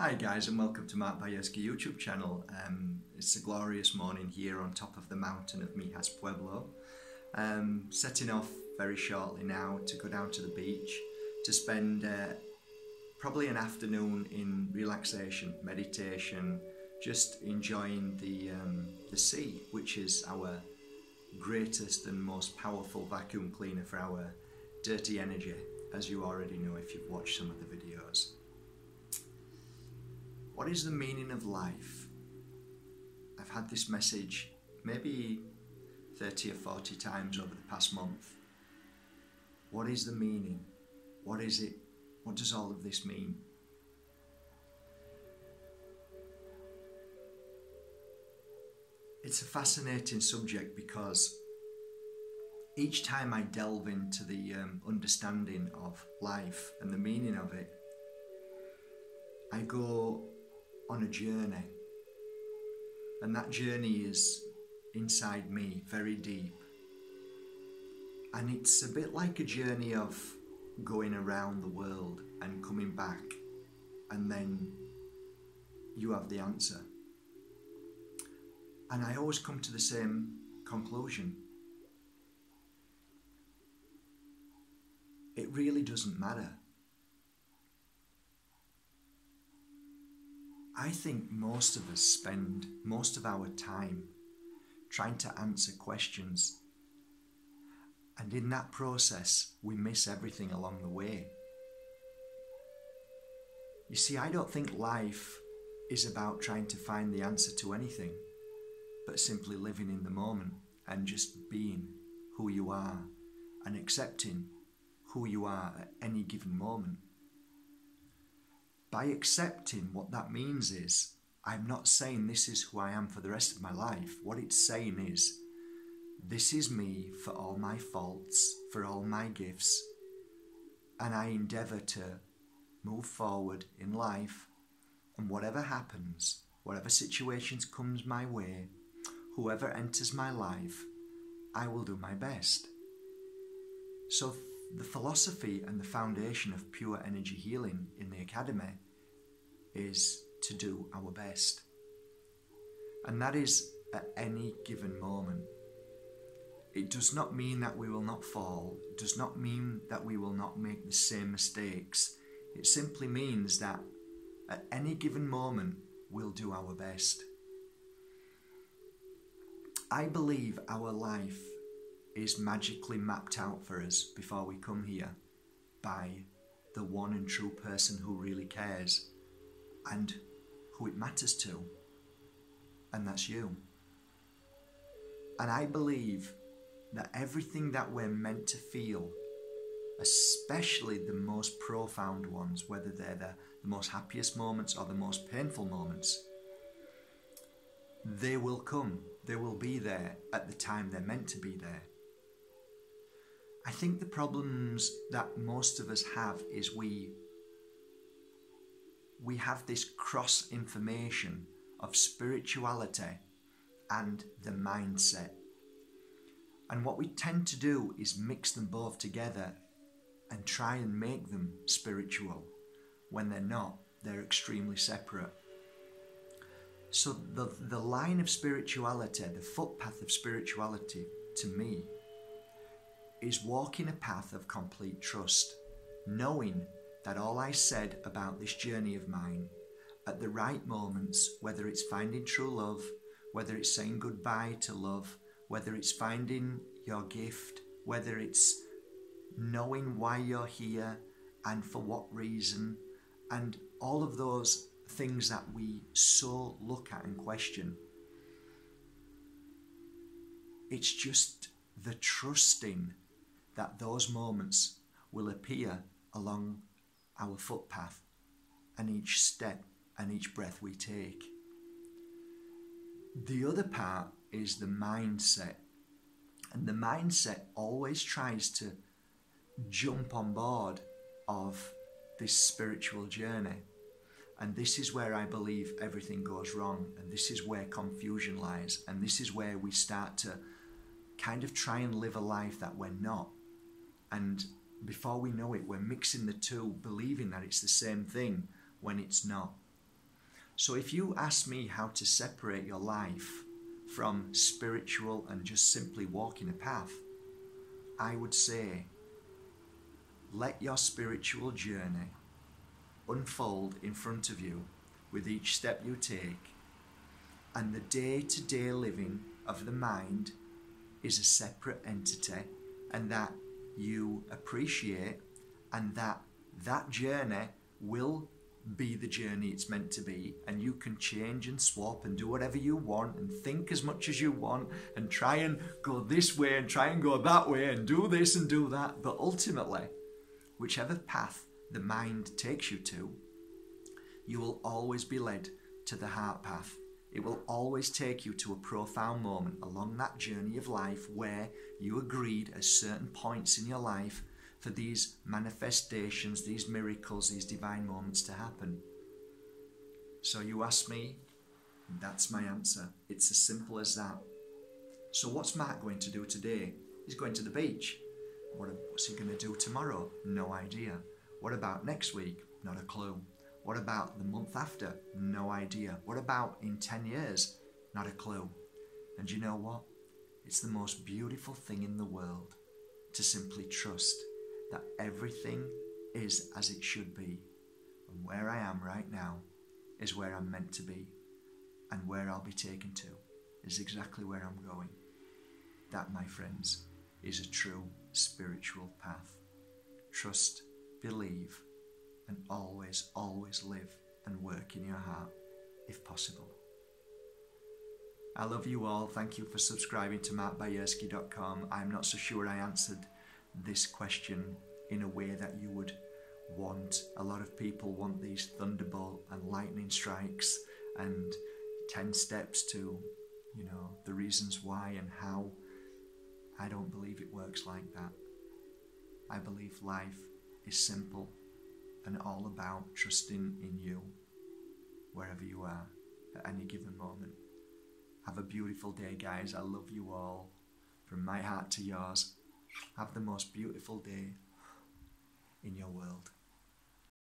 Hi guys, and welcome to Mark Bayeski YouTube channel. It's a glorious morning here on top of the mountain of P.E.H Pueblo. Setting off very shortly now to go down to the beach to spend probably an afternoon in relaxation, meditation, just enjoying the sea, which is our greatest and most powerful vacuum cleaner for our dirty energy, as you already know if you've watched some of the videos. What is the meaning of life? I've had this message maybe 30 or 40 times over the past month. What is the meaning? What is it? What does all of this mean? It's a fascinating subject because each time I delve into the understanding of life and the meaning of it, I go on a journey, and that journey is inside me, very deep, and it's a bit like a journey of going around the world and coming back, and then you have the answer. And I always come to the same conclusion. It really doesn't matter. I think most of us spend most of our time trying to answer questions, and in that process we miss everything along the way. You see, I don't think life is about trying to find the answer to anything, but simply living in the moment and just being who you are and accepting who you are at any given moment. By accepting, what that means is, I'm not saying this is who I am for the rest of my life. What it's saying is, this is me for all my faults, for all my gifts, and I endeavour to move forward in life, and whatever happens, whatever situations comes my way, whoever enters my life, I will do my best. So the philosophy and the foundation of pure energy healing in the Academy is to do our best. And that is at any given moment. It does not mean that we will not fall. It does not mean that we will not make the same mistakes. It simply means that at any given moment, we'll do our best. I believe our life is magically mapped out for us before we come here by the one and true person who really cares and who it matters to, and that's you. And I believe that everything that we're meant to feel, especially the most profound ones, whether they're the most happiest moments or the most painful moments, they will come, they will be there at the time they're meant to be there. I think the problems that most of us have is we have this cross information of spirituality and the mindset. And what we tend to do is mix them both together and try and make them spiritual. When they're not, they're extremely separate. So the line of spirituality, the footpath of spirituality to me, is walking a path of complete trust, knowing that all I said about this journey of mine, at the right moments, whether it's finding true love, whether it's saying goodbye to love, whether it's finding your gift, whether it's knowing why you're here and for what reason, and all of those things that we so look at and question. It's just the trusting that those moments will appear along our footpath and each step and each breath we take. The other part is the mindset, and the mindset always tries to jump on board of this spiritual journey, and this is where I believe everything goes wrong, and this is where confusion lies, and this is where we start to kind of try and live a life that we're not, and before we know it, we're mixing the two, believing that it's the same thing when it's not. So if you ask me how to separate your life from spiritual and just simply walking a path, I would say, let your spiritual journey unfold in front of you with each step you take, and the day-to-day living of the mind is a separate entity, and that you appreciate, and that journey will be the journey it's meant to be, and you can change and swap and do whatever you want and think as much as you want and try and go this way and try and go that way and do this and do that, but ultimately, whichever path the mind takes you to, you will always be led to the heart path. It will always take you to a profound moment along that journey of life where you agreed at certain points in your life for these manifestations, these miracles, these divine moments to happen. So you ask me, that's my answer. It's as simple as that. So what's Mark going to do today? He's going to the beach. What's he going to do tomorrow? No idea. What about next week? Not a clue. What about the month after? No idea. What about in 10 years? Not a clue. And you know what? It's the most beautiful thing in the world to simply trust that everything is as it should be. And where I am right now is where I'm meant to be. And where I'll be taken to is exactly where I'm going. That, my friends, is a true spiritual path. Trust, believe, and always, always live and work in your heart, if possible. I love you all. Thank you for subscribing to markbayerski.com. I'm not so sure I answered this question in a way that you would want. A lot of people want these thunderbolt and lightning strikes and 10 steps to, the reasons why and how. I don't believe it works like that. I believe life is simple and all about trusting in you wherever you are at any given moment. Have a beautiful day, guys. I love you all. From my heart to yours. Have the most beautiful day in your world.